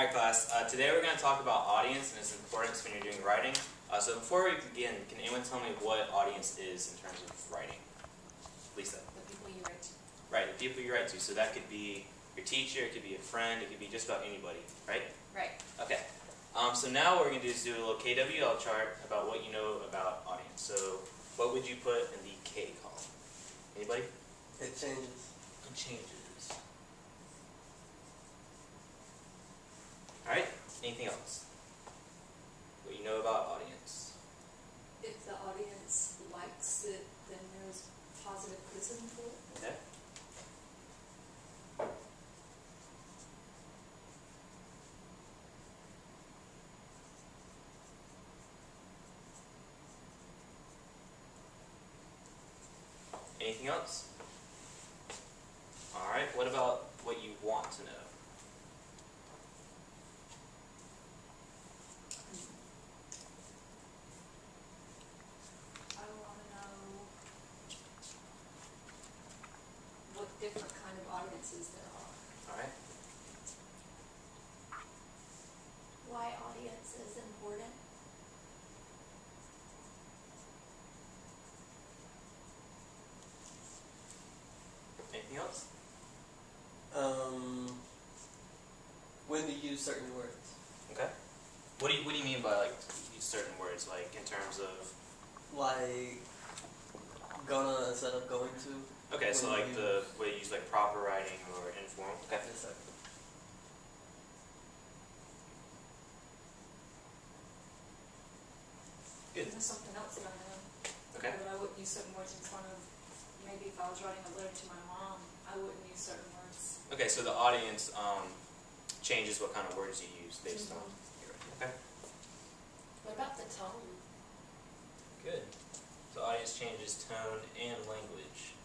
Alright class, today we're going to talk about audience and its importance when you're doing writing. So before we begin, can anyone tell me what audience is in terms of writing? Lisa. The people you write to. Right, the people you write to. So that could be your teacher, it could be a friend, it could be just about anybody, right? Right. Okay. So now what we're going to do is do a little KWL chart about what you know about audience. So what would you put in the K column? Anybody? It changes. It changes. Alright, anything else? What you know about audience? If the audience likes it, then there's positive criticism for it. Okay. Anything else? Alright, what about what you want to know? I want to know what different kind of audiences there are. Alright. Why audience is important. Anything else? When to use certain words. Okay. What do you mean by like use certain words, like in terms of? Like gonna instead of going to. Okay, so like the way you use like proper writing or informal. Okay. Exactly. Good. There's something else that I know. Okay. But I wouldn't use certain words in front of, maybe if I was writing a letter to my mom, I wouldn't use certain words. Okay, so the audience changes what kind of words you use based on. Okay. What about the tone? Good. So audience changes tone and language.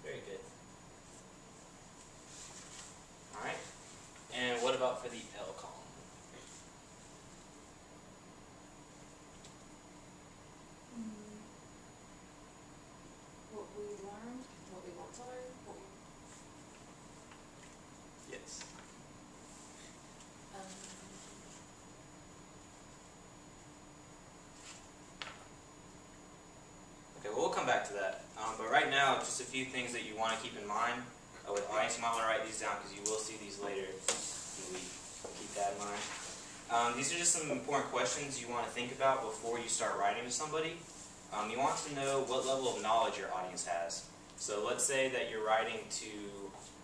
Very good. Alright. And what about for the L column? What we learned, what we want to learn, what we, Yes. Okay, well, we'll come back to that. But right now, just a few things that you want to keep in mind. With audience, you might want to write these down because you will see these later in the week. Keep that in mind. These are just some important questions you want to think about before you start writing to somebody. You want to know what level of knowledge your audience has. So let's say that you're writing to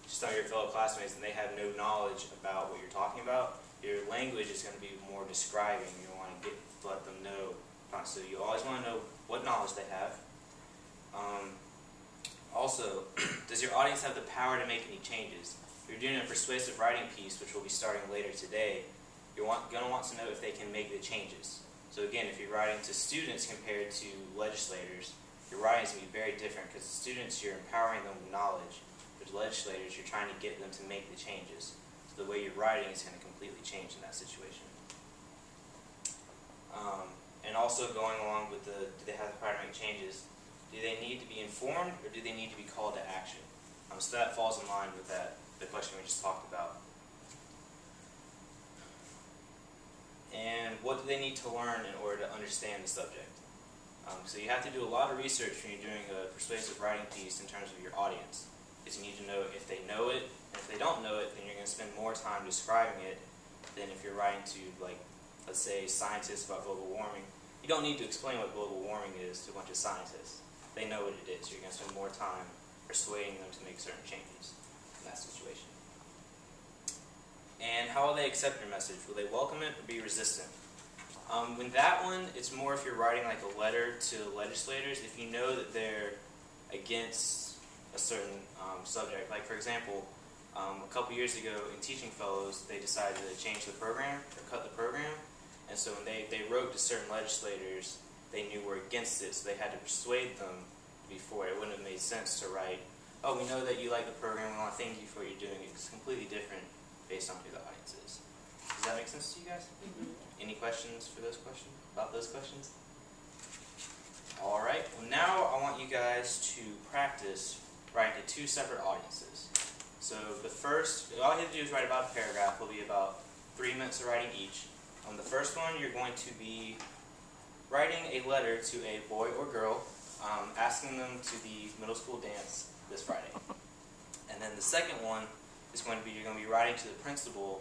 some of your fellow classmates and they have no knowledge about what you're talking about. Your language is going to be more describing. You want to let them know. So you always want to know what knowledge they have. Also, does your audience have the power to make any changes? If you're doing a persuasive writing piece, which we'll be starting later today, you're going to want to know if they can make the changes. So again, if you're writing to students compared to legislators, your writing is going to be very different because students, you're empowering them with knowledge. With legislators, you're trying to get them to make the changes. So the way you're writing is going to completely change in that situation. And also going along with do they have the power to make changes? Do they need to be informed or do they need to be called to action? So that falls in line with the question we just talked about. And what do they need to learn in order to understand the subject? So you have to do a lot of research when you're doing a persuasive writing piece in terms of your audience. Because you need to know if they know it, and if they don't know it, then you're going to spend more time describing it than if you're writing to, like, let's say, scientists about global warming. You don't need to explain what global warming is to a bunch of scientists. They know what it is. You're going to spend more time persuading them to make certain changes in that situation. And how will they accept your message? Will they welcome it or be resistant? With that one, it's more if you're writing like a letter to legislators, if you know that they're against a certain subject. Like for example, a couple years ago in Teaching Fellows, they decided to change the program or cut the program. And so when they wrote to certain legislators, they knew were against it, so they had to persuade them before. It wouldn't have made sense to write, oh, we know that you like the program, we want to thank you for what you're doing. It's completely different based on who the audience is. Does that make sense to you guys? Mm-hmm. Any questions for those questions? About those questions? Alright, well now I want you guys to practice writing to two separate audiences. So the first, all you have to do is write about a paragraph. Will be about 3 minutes of writing each. On the first one, you're going to be writing a letter to a boy or girl, asking them to the middle school dance this Friday. And then the second one is going to be, you're going to be writing to the principal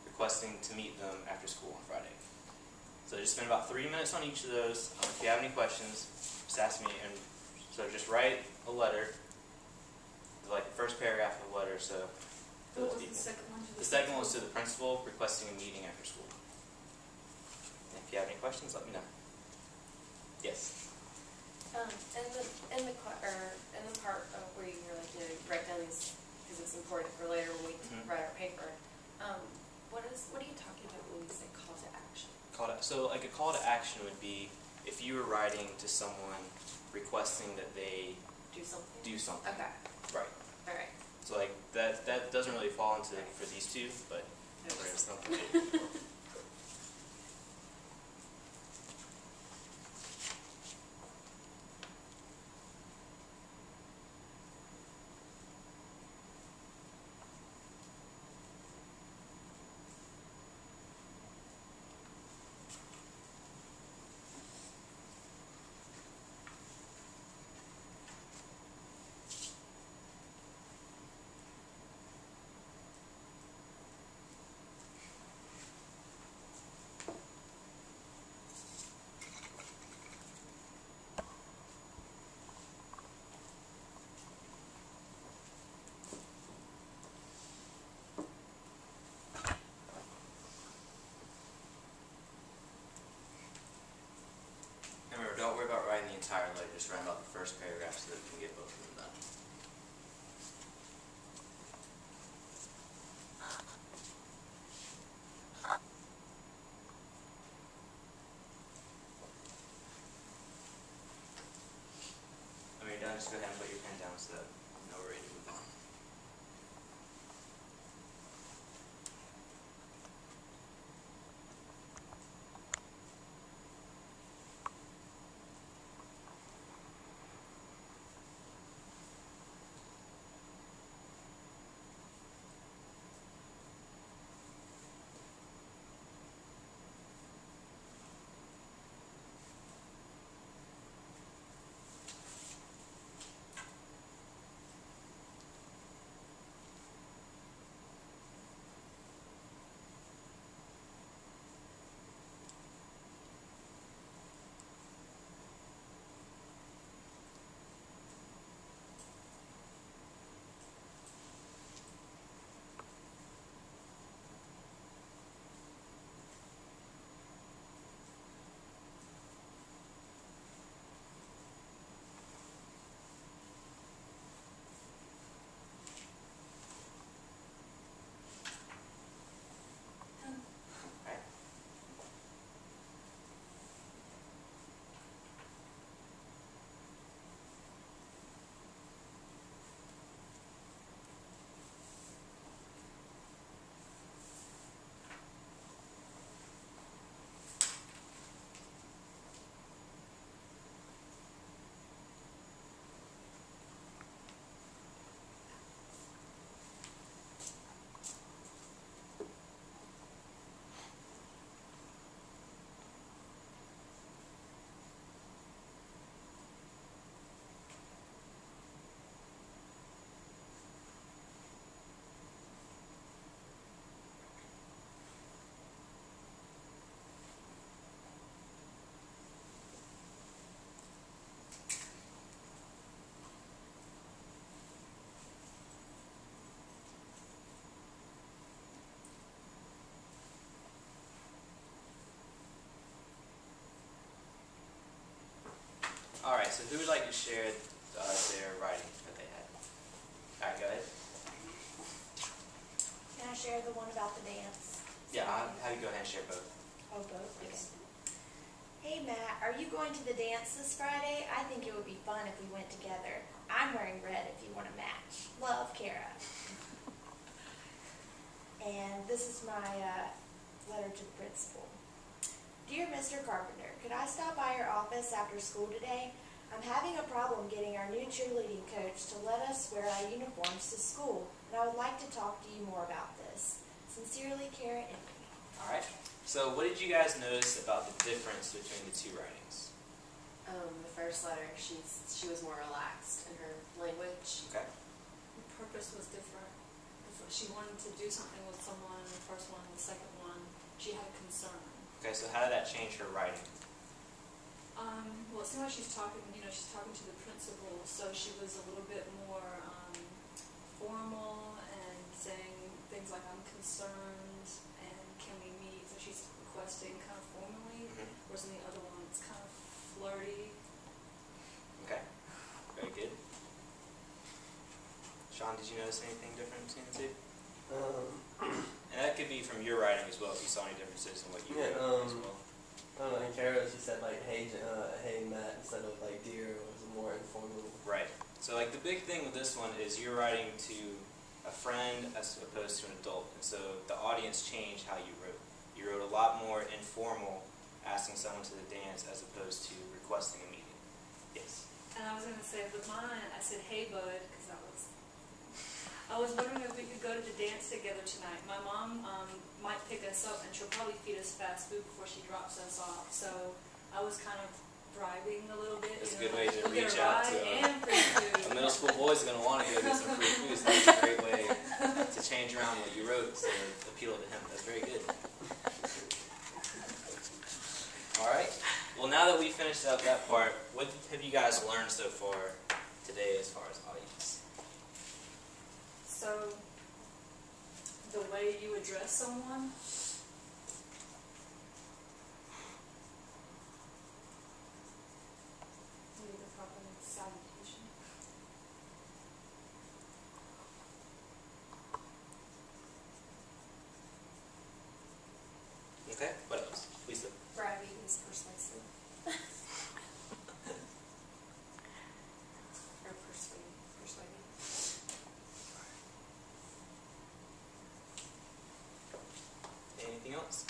requesting to meet them after school on Friday. So just spend about 3 minutes on each of those. If you have any questions, just ask me. And so just write a letter, like the first paragraph of a letter. So What was the second one? the second one was to the principal requesting a meeting after school. And if you have any questions, let me know. Yes. In the part where you're like to write down these, because it's important for later when we write our paper. What are you talking about when you say call to action? So like a call to action would be if you were writing to someone requesting that they Do something. do something. Okay. Right. All right. So like that doesn't really fall into for these two, but for instance. Remember, don't worry about writing the entire letter, just write about the first paragraph so that we can get both of them done. When you're done, just go ahead and put your pen down so that you know we're ready to move on. Alright, so who would like to share their writing that they had? Alright, go ahead. Can I share the one about the dance? Yeah, I'll have you go ahead and share both. Oh, both? Okay. Yes. Hey Matt, are you going to the dance this Friday? I think it would be fun if we went together. I'm wearing red if you want to match. Love, Kara. And this is my letter to the principal. Dear Mr. Carpenter, could I stop by your office after school today? I'm having a problem getting our new cheerleading coach to let us wear our uniforms to school. and I would like to talk to you more about this. Sincerely, Kara Emily. Alright. So what did you guys notice about the difference between the two writings? The first letter, she was more relaxed in her language. Okay. The purpose was different. She wanted to do something with someone in the first one, the second one, she had a concern. Okay, so how did that change her writing? Well, it seemed like she's talking to the principal, so she was a little bit more formal and saying things like, I'm concerned and can we meet? So she's requesting kind of formally, whereas in the other one it's kind of flirty. Okay. Very good. Sean, did you notice anything different between the two? And that could be from your writing as well, if you saw any differences in what you wrote as well. I don't know, in Kara, she said like, hey Matt, instead of like dear, it was more informal. Right. So like the big thing with this one is you're writing to a friend as opposed to an adult, and so the audience changed how you wrote. You wrote a lot more informal, asking someone to the dance as opposed to requesting a meeting. Yes. And I was going to say, with mine, I said, hey bud, because I was wondering if we could go to the dance together tonight. My mom might pick us up, and she'll probably feed us fast food before she drops us off. So I was kind of bribing a little bit. That's a good way to we'll reach get a out ride to and free food. a middle school boys are going to want to go get some free food, so that's a great way to change around what you wrote to appeal to him. That's very good. Alright, well now that we finished up that part, what have you guys learned so far today as far as audience? So the way you address someone, maybe the proper salutation. Okay, what else? Lisa? Bragging is persuasive. Or persuading. Anything else?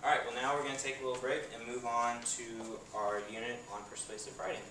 Alright, well now we're going to take a little break and move on to our unit on persuasive writing.